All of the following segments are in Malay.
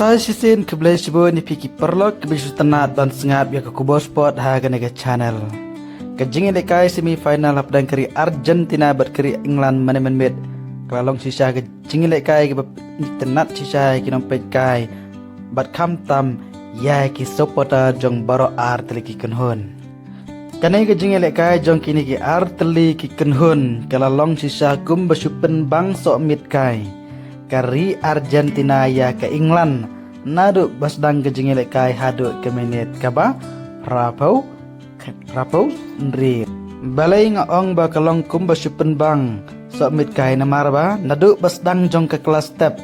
Saya sisin kebelah sebuah ni piki perlok kebisu tenat dan sengap ya ke kubos sport haga nega channel. Kejingin dekai semifinal hapdang keri Argentina bat keri England menemen kelalong sisa kejingin dekai ke tenat sisa ki nompet kai bat kam tam ya ki supporter jong baro arteli ki kenhun. Kanai kejingin dekai jong kini ki arteli ki kenhun kelalong sisa kum basupen bang sok mit kai. Kari Argentina ya ke England naduk basdang kejingilek kai haduk ke menit kaba rapau ndri balai ngaong ba kalong kum basupen bang sok mit kai namar ba naduk basdang jong ke kelas step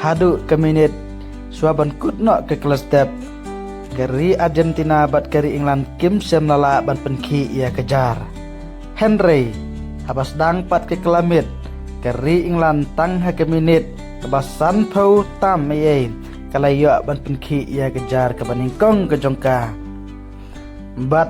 haduk ke menit suaban kutno ke kelas step kari Argentina bat kari England kim sem lala ban penki ya kejar Henry habasdang pat ke kelamit kari England tang ha ke minit kebasan pau tam ye kalayo ban penki ya kejar ke baningkong ke jongka bat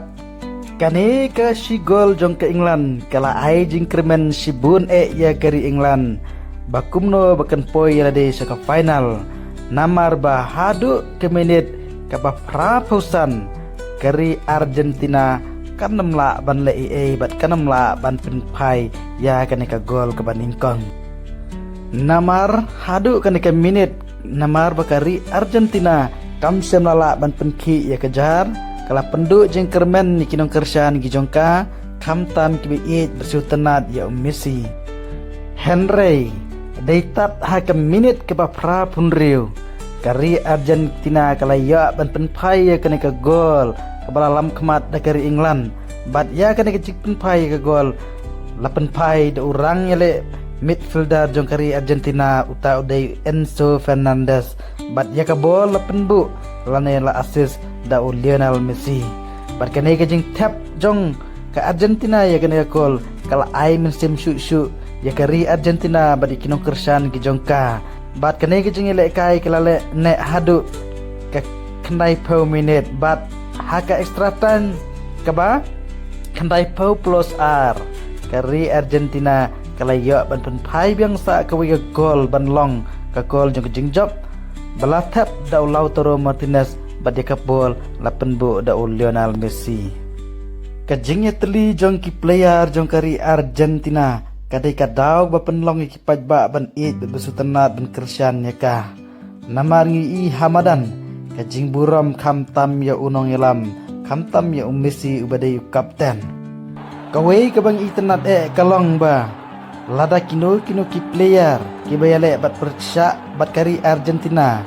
kani ke si gol jong ke England kala ai jingkremen si bun ya kari England bakumno bakan poi lade sa final namar ba hadu ke minit ke ba prapusan kari Argentina kanam la ban le bat kanam la ban penpai ya kanika gol ke baningkong namar hadu kanika minit namar bakari Argentina kam sem la ban penki ya kejar kala penduk jengkermen ni kinong kersan gijongka kam tam ki bersu tenat ya Messi Henry deitat ha ke minit ke ba pra punriu kari Argentina kala ya ban penpai ya kanika gol kebalalam kemat dari England bat ya kan kecik penpai ke gol lapan pai de orang yale midfielder jong kari Argentina uta udai Enzo Fernandez bat ya ke bol lapan bu lane la assist da Lionel Messi bat kan kecik tap jong ke Argentina ya kan gol kala ai mensim shoot ya kari Argentina bat ikinong kersan ki jongka bat kan kecik le kai kala ne hadu ke kendai pau minit bat haka extra time kaba kendai pau plus R kari Argentina kalayo ban penpai biang sa kawi gol ban long ka gol jong jingjop bala tap da Lautaro Martinez badya ka bol lapen bu da Lionel Messi kajingnya teli jong ki player jong kari Argentina kadai ka daw ba penlong ki paj ba ban it besu tenat ban kersian ya ka namar ngi Hamadan kajing buram kam tam ya unong yelam kam tam ya Messi ubadai kapten kawai kabang internet kalong ba lada kino ki player ki bayale bat persa bat kari Argentina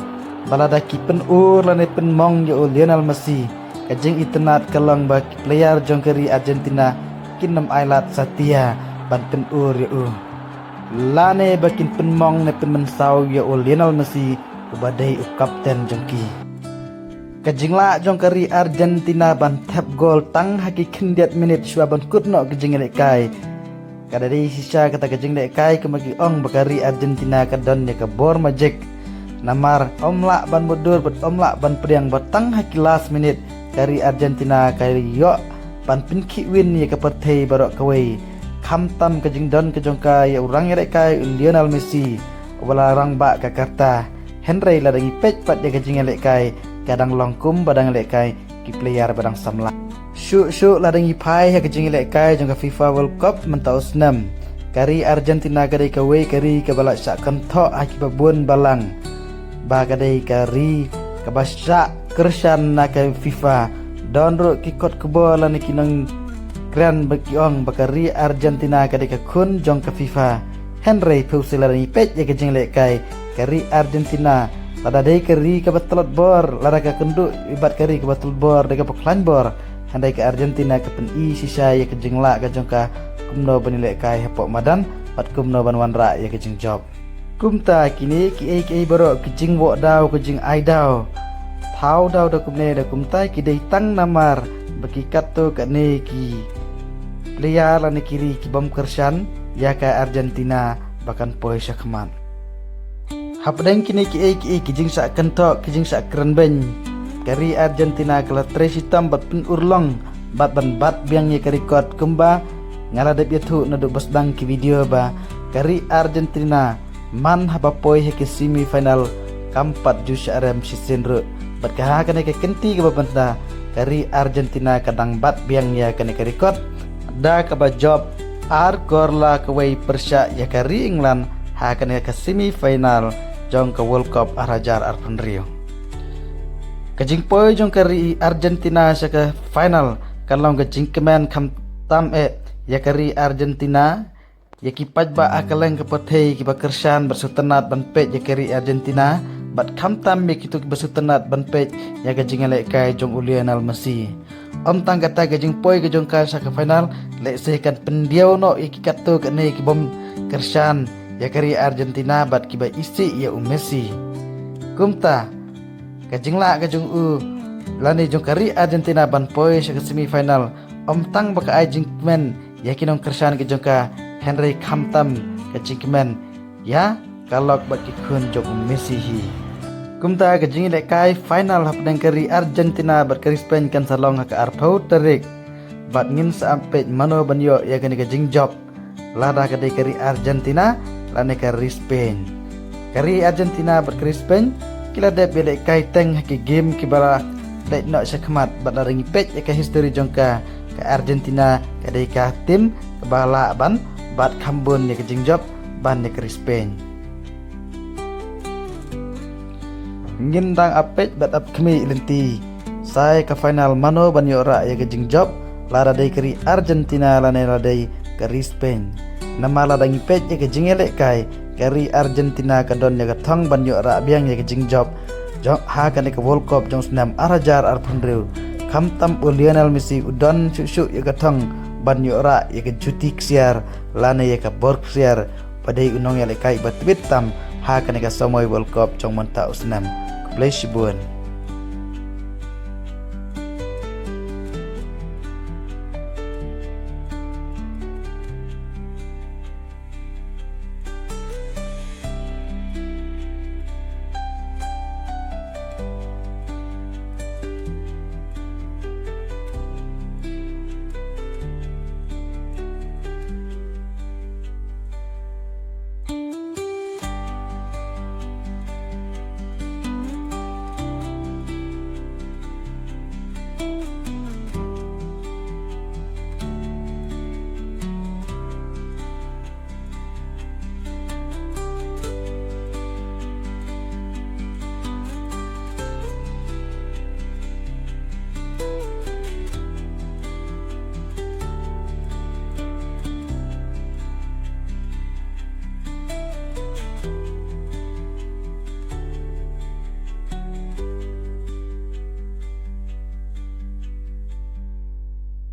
balada ki pen lane pen mong ya Lionel Messi kajing internet kalong ba ki player jong kari Argentina kinam ailat Satya ban pen ya lane bakin pen mong ne pen mensau ya Lionel Messi ubadai kapten jongki kajingla jong kari Argentina ban tap gol tang haki kendiat minit suaban kutno kajing lek kai kada dei sisa kata kajing lek kai kemagi ong bakari Argentina kadon ya ke bor majek namar omla ban mudur bet omla ban priang batang haki last minit kari Argentina kari yo ban pinki win ya ke pertei barok kawai kamtam kajing don kejongka ya urang lek kai Lionel Messi wala rang ba ka karta Henry ladangi pej pat ya kajing lek kai kadang longkum badang lekai ki player badang samla syuk ladangi pai ha kejing lekai jong FIFA World Cup mentau senam kari Argentina kadai kawai kari ke balak sak kentok aki babun balang ba kadai kari ke basak kersan na ke FIFA don ro ki kot kebola ni kinong grand bekiong bakari Argentina kadai ke kun jong ke FIFA Henry pusiladangi pej ya kejing lekai kari Argentina lada dai keri ke betelot bor lada ka kenduk ibat keri ke betul bor dega peklan bor handai ke Argentina ke pen sisa ya ke jingla ka jongka kumno banile kai hepok madan pat kumno ban wanra ya ke jing job kumta kini ki boro ke jing wo daw ke jing ai daw thau daw da kumne da kumta ki dai tang namar bagi katto ka ne ki player la ne kiri ki bom kersan ya ka Argentina bahkan poi sakman hapdeng kini ki jing sak kentok ki jing sak keren ben kari Argentina kala tres hitam bat pen urlong bat ban bat biang ye kari kot kumba ngala de biatu nadu basdang ki video ba kari Argentina man haba poi he ke semi final kampat ju syarem sisinru bat ka kane ke kenti ke babanta kari Argentina kadang bat biang ya kane ke record da ka ba job ar korla ke wei persya ya kari England ha kane ke semifinal jong ke World Cup arajar arpun Rio kajing poi jong kari Argentina sa ke final kalong kajing kemen kam tam ya kari Argentina ya kipat ba akaleng ke potei ki ba kersan bersutenat ban pet ya kari Argentina bat kam tam me kitu bersutenat ban pet ya kajing le kai jong Lionel Messi tang kata kajing poi ke jong ka sa ke final le se kan pendiau no ikikat tu ke ne ki bom kersan ya kari Argentina bat ki ba isi ya Messi kumta kajing la kajung lani jong kari Argentina ban poi sa ke semifinal tang ba ka ajing men ya kinong kersan ke jong ka Henry Kamtam kajing men ya kalok bat ki kun jong Messi hi kumta kajing le kai final hapdang kari Argentina bat kari Spain kan salong ka arpau terik bat ngin sampai mano banyo ya kajing job lada kari Argentina lane kari Spain kari Argentina bat kari Spain kila de bele kai teng ki game ki bara dai no sakmat bat ringi pet ya ka history jongka ka Argentina kadai ka tim kebala ban bat kambun ya kajing job ban ya kari Spain ngindang apet bat ap kemi lenti sai ka final mano banyo ra ya kajing job lara dai kari Argentina lane dai kari Spain nama la dangi pet ya kajing elek kai kari Argentina kadon ya thong banyo ra biang ya kajing job jong ha kan ke World Cup jong senam arajar arpun Rio kam tam Lionel Messi udon syuk ya thong banyo ra ya ke juti ksiar lane ya ke borg ksiar padai unong ya lekai bat bitam ha kan ke somoy World Cup jong manta usnam bless you